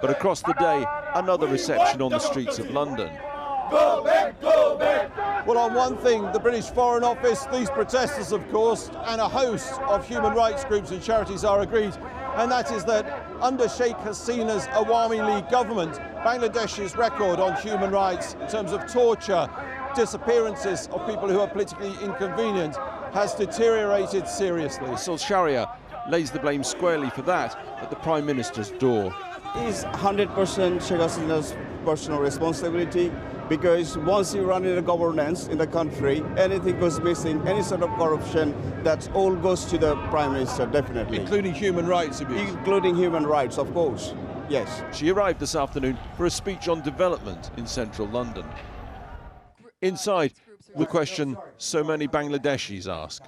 But across the day, another reception on the streets of London. Well, on one thing, the British Foreign Office, these protesters, of course, and a host of human rights groups and charities are agreed, and that is that under Sheikh Hasina's Awami League government, Bangladesh's record on human rights in terms of torture, disappearances of people who are politically inconvenient has deteriorated seriously. Rasul Sharia lays the blame squarely for that at the Prime Minister's door. It's 100% Sheikh Hasina's personal responsibility, because once you run in a governance in the country, anything goes missing, any sort of corruption, that all goes to the Prime Minister, definitely. Including human rights abuse? Including human rights, of course, yes. She arrived this afternoon for a speech on development in central London. Inside, the question so many Bangladeshis ask.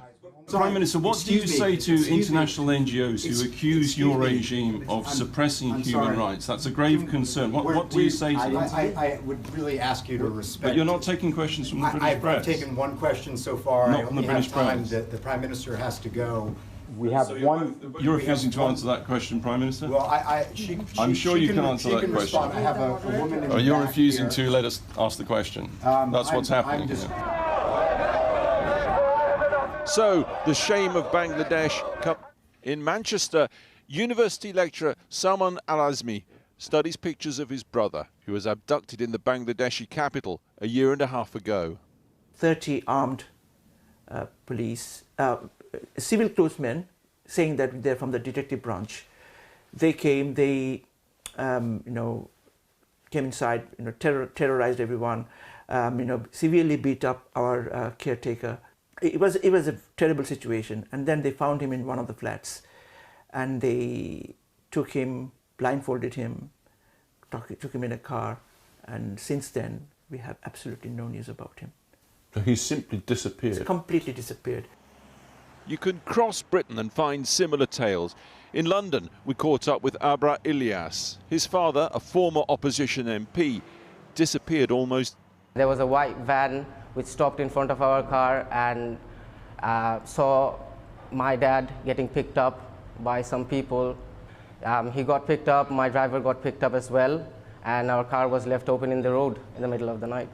Prime Minister, what do you say to international NGOs who accuse your regime of suppressing human rights? That's a grave concern. What do you say to them? I would really ask you to respect... But you're not taking questions from the British press. I've taken one question so far. Not from the British press. The Prime Minister has to go. We have You're refusing to answer that question, Prime Minister? Well, I'm sure you can answer that question. I have a woman in the You're back refusing here. to let us ask the question. That's what's happening here. So, the shame of Bangladesh. In Manchester, university lecturer Salman Al-Azmi studies pictures of his brother, who was abducted in the Bangladeshi capital a year and a half ago. 30 armed police, civil clothes men, saying that they're from the detective branch. They came, they, came inside, terrorized everyone, severely beat up our caretaker. It was a terrible situation, and then they found him in one of the flats, and they took him, blindfolded him, took him in a car, and since then we have absolutely no news about him. He simply disappeared. He's completely disappeared. You can cross Britain and find similar tales. In London, we caught up with Abra Ilyas. His father, a former opposition MP, disappeared almost. There was a white van which stopped in front of our car and saw my dad getting picked up by some people. He got picked up, my driver got picked up as well, and our car was left open in the road in the middle of the night.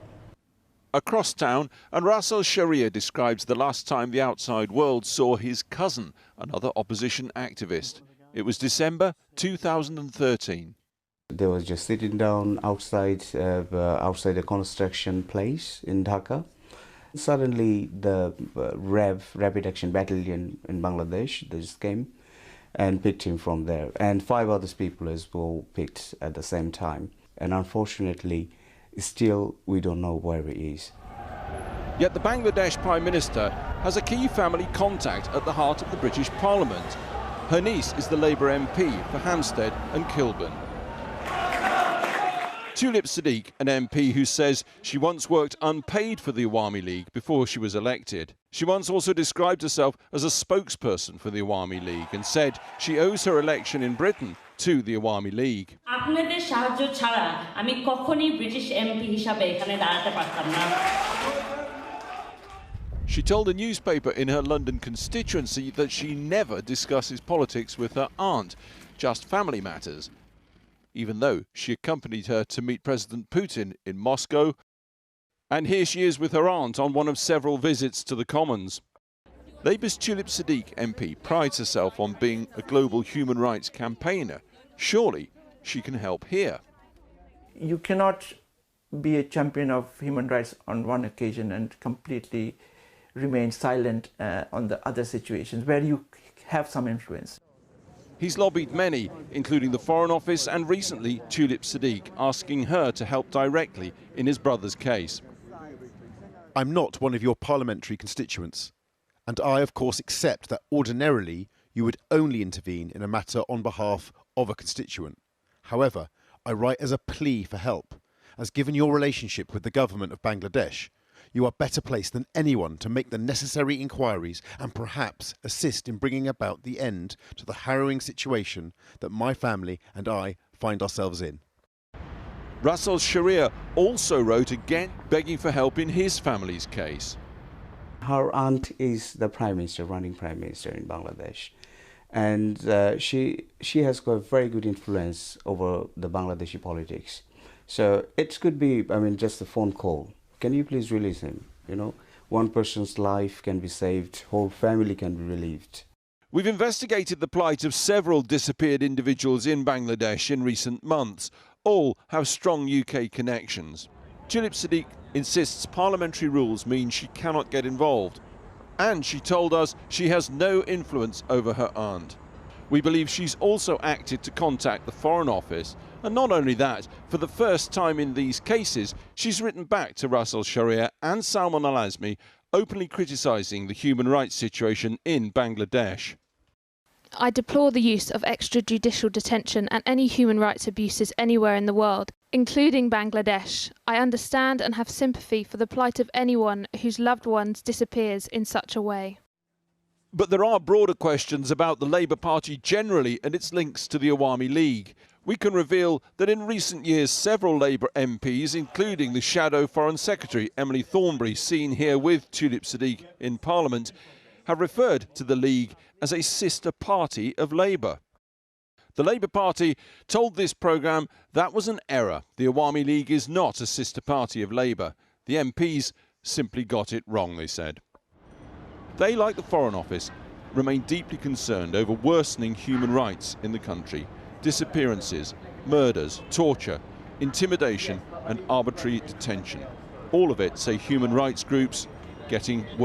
Across town, and Rasul Sharia describes the last time the outside world saw his cousin, another opposition activist. It was December 2013. They were just sitting down outside a construction place in Dhaka. Suddenly, the Rapid Action Battalion in Bangladesh just came and picked him from there, and 5 other people as well picked at the same time. And unfortunately, still we don't know where he is. Yet the Bangladesh Prime Minister has a key family contact at the heart of the British Parliament. Her niece is the Labour MP for Hampstead and Kilburn. Tulip Siddiq, an MP who says she once worked unpaid for the Awami League before she was elected. She once also described herself as a spokesperson for the Awami League and said she owes her election in Britain to the Awami League. আপনাদের সাহায্য ছাড়া আমি কখনোই British MP হিসাবে এখানে দাঁড়াতে পারতাম না। She told a newspaper in her London constituency that she never discusses politics with her aunt, just family matters, even though she accompanied her to meet President Putin in Moscow. And here she is with her aunt on one of several visits to the Commons. Labour's Tulip Siddiq MP prides herself on being a global human rights campaigner. Surely she can help here. You cannot be a champion of human rights on one occasion and completely remain silent on the other situations where you have some influence. He's lobbied many, including the Foreign Office and recently Tulip Siddiq, asking her to help directly in his brother's case. I'm not one of your parliamentary constituents, and I, of course, accept that ordinarily you would only intervene in a matter on behalf of a constituent. However, I write as a plea for help, as given your relationship with the government of Bangladesh, you are better placed than anyone to make the necessary inquiries and perhaps assist in bringing about the end to the harrowing situation that my family and I find ourselves in. Rasul Sharia also wrote again begging for help in his family's case. Her aunt is the Prime Minister, running Prime Minister in Bangladesh. and she has got very good influence over the Bangladeshi politics. So it could be, I mean, just a phone call. Can you please release him? You know, one person's life can be saved, whole family can be relieved. We've investigated the plight of several disappeared individuals in Bangladesh in recent months. All have strong UK connections. Tulip Siddiq insists parliamentary rules mean she cannot get involved. And she told us she has no influence over her aunt. We believe she's also acted to contact the Foreign Office. And not only that, for the first time in these cases, she's written back to Ras Al Sharia and Salman Al Azmi, openly criticising the human rights situation in Bangladesh. I deplore the use of extrajudicial detention and any human rights abuses anywhere in the world, including Bangladesh. I understand and have sympathy for the plight of anyone whose loved ones disappears in such a way. But there are broader questions about the Labour Party generally and its links to the Awami League. We can reveal that in recent years several Labour MPs, including the Shadow Foreign Secretary Emily Thornberry, seen here with Tulip Siddiq in Parliament, have referred to the League as a sister party of Labour. The Labour Party told this programme that was an error. The Awami League is not a sister party of Labour. The MPs simply got it wrong, they said. They, like the Foreign Office, remain deeply concerned over worsening human rights in the country. Disappearances, murders, torture, intimidation and arbitrary detention. All of it, say human rights groups, getting worse.